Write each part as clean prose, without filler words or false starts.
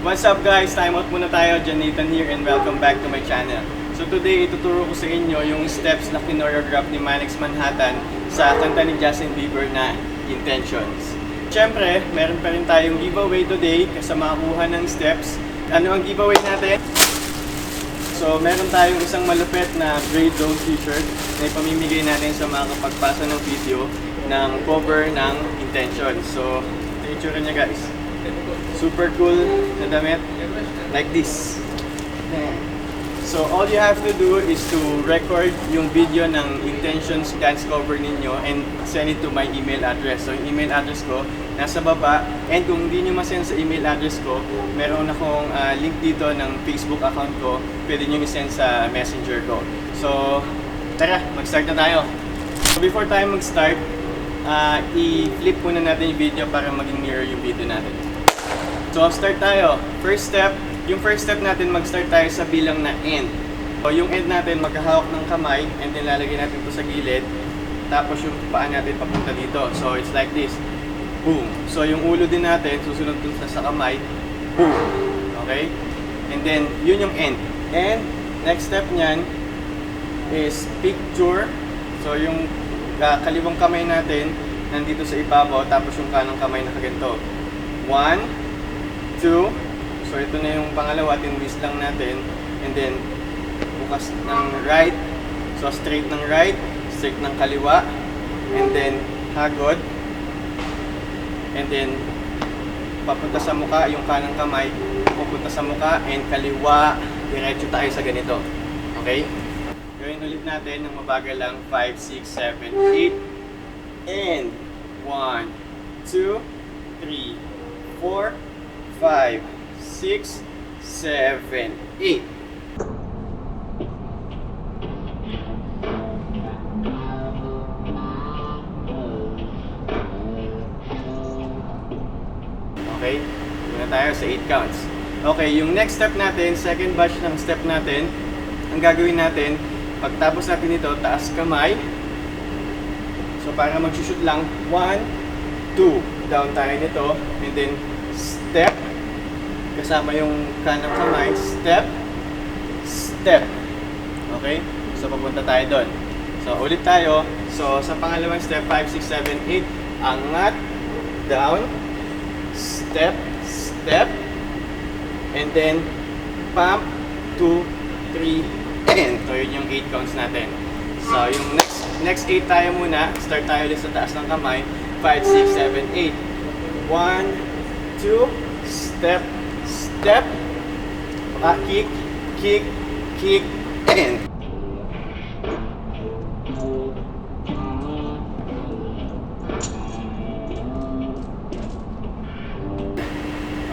What's up guys? Time out muna tayo. Jonathan here and welcome back to my channel. So today, ituturo ko sa inyo yung steps na kinoreograph ni Manhattan sa kanta ni Justin Bieber na Intentions. Siyempre, meron pa rin tayong giveaway today kasi makakuha ng steps. Ano ang giveaway natin? So, meron tayong isang malupit na braid down t-shirt na ipamimigay natin sa mga kapagpasa ng video ng cover ng Intentions. So, ito yung tsura niya guys. Super cool na damit. Like this. So, all you have to do is to record yung video ng Intentions dance cover ninyo and send it to my email address. So, yung email address ko nasa baba. And kung hindi nyo masend sa email address ko, meron akong link dito ng Facebook account ko. Pwede nyo i-send sa messenger ko. So, tara, mag-start na tayo. So, before tayo mag-start, i-flip muna natin yung video para maging mirror yung video natin. So, start tayo. First step, yung first step natin, mag-start tayo sa bilang na end. So, yung end natin, magkahawak ng kamay, and then lalagay natin ito sa gilid. Tapos yung paa natin papunta dito. So, it's like this. Boom. So, yung ulo din natin, susunod dun sa kamay. Boom. Okay? And then, yun yung end. And, next step nyan is picture. So, yung kaliwang kamay natin, nandito sa ibabaw, tapos yung kanang kamay nakaganto. 1, 2. So, ito na yung pangalawa, tinwist lang natin. And then, bukas ng right. So, straight ng right, straight ng kaliwa. And then, hagod. And then, papunta sa muka, yung kanang kamay, pupunta sa muka, and kaliwa, diretso tayo sa ganito. Okay? Gawin ulit natin ng mabagal lang. 5, 6, 7, 8. And 1, 2, 3, 4, 5, 6, 7, 8. Okay, muna tayo sa 8 counts. Okay, yung next step natin, second batch ng step natin, ang gagawin natin, pagtapos natin ito, taas kamay. So, para mag-shoot lang, 1, 2, down tayo nito, and then step, kasama yung kanang kamay, step, step. Okay? So, papunta tayo doon. So, ulit tayo. So, sa pangalawang step, 5, 6, 7, 8, angat, down, step, step, and then pump, 2, 3, and so yun yung 8 counts natin. So yung next 8 tayo muna. Start tayo ulit sa taas ng kamay. 5, 6, 7, 8. 1, 2, step, step, kick, kick, kick, and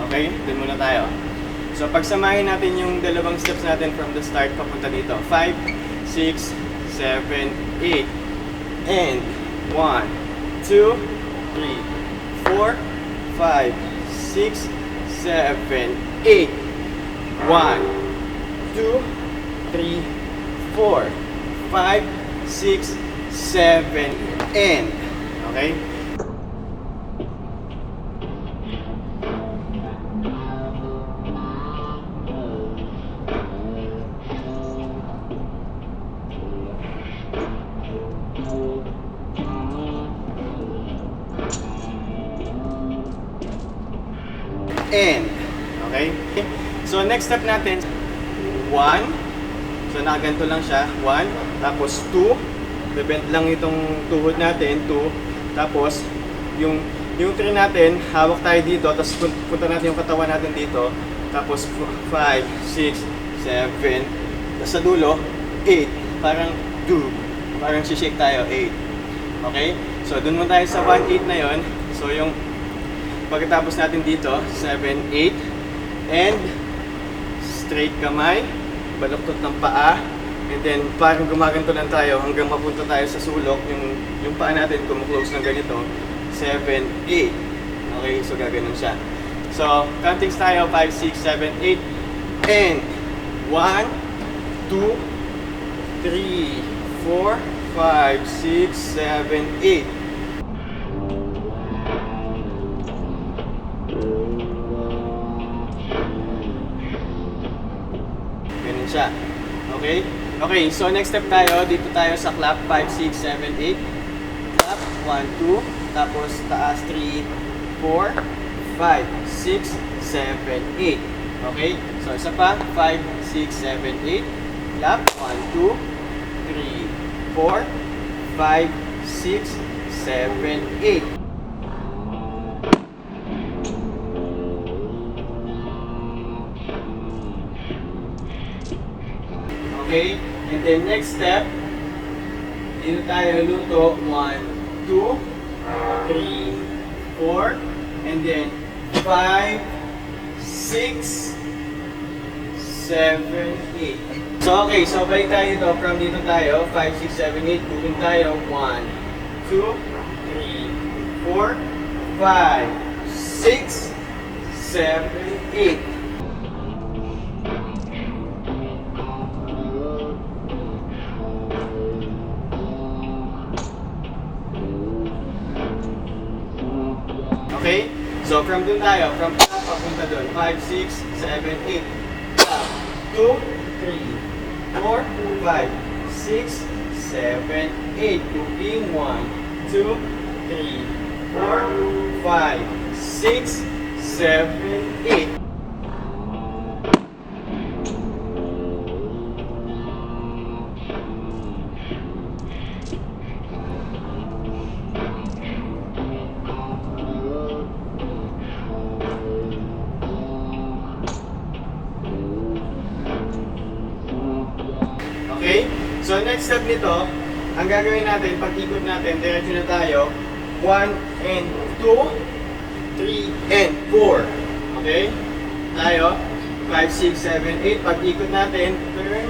okay, dun muna tayo. So, pagsamahin natin yung dalawang steps natin from the start papunta dito. 5, 6, 7, 8. And 1, 2, 3, 4, 5, 6, 7, 8. 1, 2, 3, 4, 5, 6, 7, and okay? And, okay? So, next step natin, 1. So, nakaganto lang siya. 1. Tapos, 2. Bebend lang itong tuhod natin. 2. Tapos, yung 3 natin, hawak tayo dito. Tapos, punta natin yung katawan natin dito. Tapos, 5, 6, 7. Tapos, sa dulo, 8. Parang, 2. Parang shake tayo, 8. Okay? So, dun mo tayo sa 1, 8 na yon. So, yung pagkatapos natin dito, 7, 8, and straight kamay, baluktot ng paa, and then parang gumaganto lang tayo hanggang mapunta tayo sa sulok, yung paa natin kumuklose ng ganito, 7, 8. Okay, so gaganon siya. So, countings tayo, 5, 6, 7, 8, and 1, 2, 3, 4, 5, 6, 7, 8. siya. Okay? Okay, so next step tayo. Dito tayo sa clap. 5, 6, 7, 8. Clap. 1, 2. Tapos taas 3, 4, 5, 6, 7, 8. Okay? So isa pa. 5, 6, 7, 8. Clap. 1, 2, 3, 4, 5, 6, 7, 8. Okay? And then next step, dito tayo luto. 1, 2, 3, 4, and then 5, 6, 7, 8. So okay, so balik tayo dito. From dito tayo, 5, 6, 7, 8. Cooking tayo. 1, 2, 3, 4, 5, 6, 7, 8. Okay? So, from dun tayo. From top, papunta dun. 5, 6, 7, 8. Top. 2, 3, 4, 5, 6, 7, 8. Cooking. 1, 2, 3, 4, 5, 6, 7, 8. Okay? So, next step nito, ang gagawin natin, pag-ikot natin, diretso na tayo. 1 and 2, 3 and 4. Okay? Tayo. 5, 6, 7, 8. Pag-ikot natin, turn.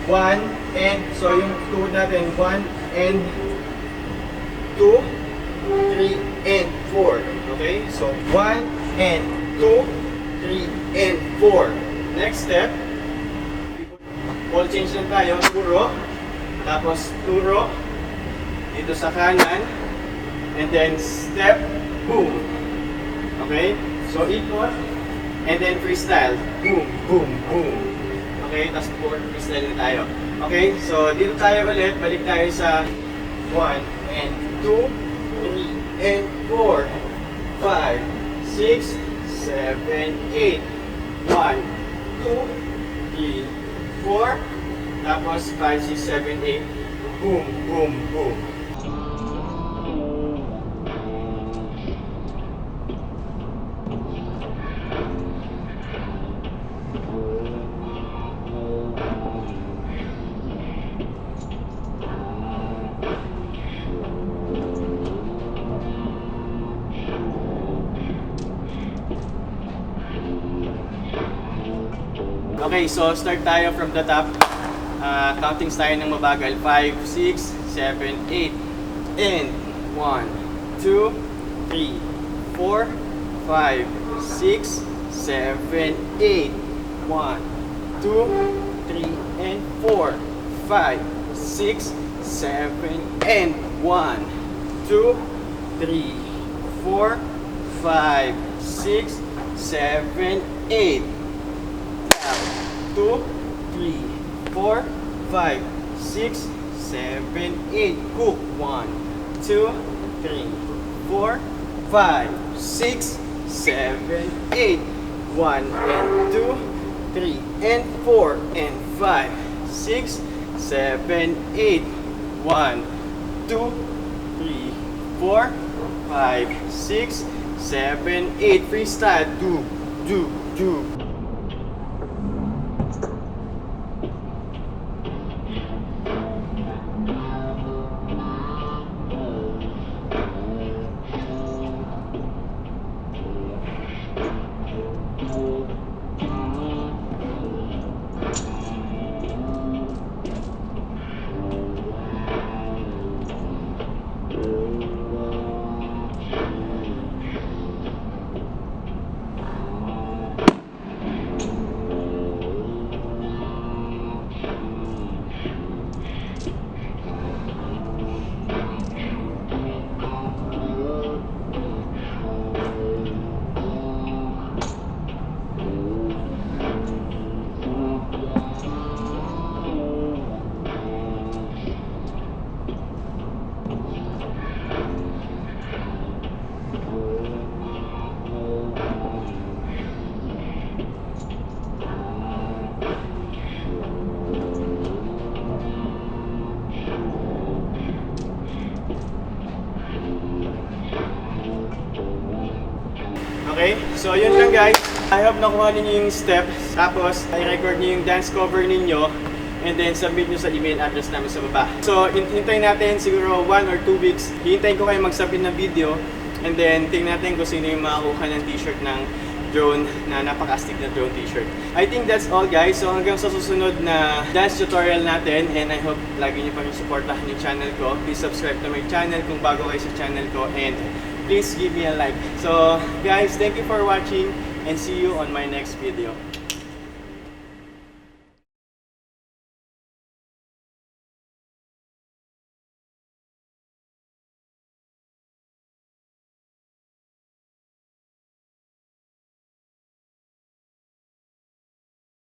1 and, so yung tuhod natin, 1 and 2, 3 and 4. Okay? So, 1 and 2, 3 and 4. Next step, ball change lang tayo, Turo. Tapos Turo dito sa kanan. And then step, boom. Okay? So ikot. And then freestyle. Boom, boom, boom. Okay? Tapos freestyle na tayo. Okay? So dito tayo ulit. Balik tayo sa 1 and 2, 3 and 4, 5, 6, 7, 8. 1, 2, 3, 4, tapos 5, 6, 7, 8. Boom, boom, boom. Okay, so start tayo from the top. Counting tayo ng mabagal. 5, 6, 7, 8. And 1, 2, 3, 4, 5, 6, 7, 8. 1, 2, 3, and 4, 5, 6, 7, and 1, 2, 3, 4, 5, 6, 7, 8. 2, 3, 4, 5, 6, 7, 8. Cook. 1, 2, 3, 4, 5, 6, 7, 8. 1 and 2, 3 and 4 and 5, 6, 7, 8. 1, 2, 3, 4, 5, 6, 7, 8. Freestyle. Do. So yun lang guys. I hope nakuha ninyo yung steps. Tapos i-record nyo yung dance cover ninyo. And then submit nyo sa email address namin sa baba. So hintayin natin siguro 1 or 2 weeks. Hintayin ko kayo mag-submit ng video. And then tingnan natin kung sino yung makakuha ng t-shirt ng drone na napaka-astig na drone t-shirt. I think that's all guys. So hanggang sa susunod na dance tutorial natin, and I hope lagi nyo pa rin supportahan yung channel ko. Please subscribe to my channel kung bago kayo sa channel ko, and please give me a like. So guys, thank you for watching and see you on my next video.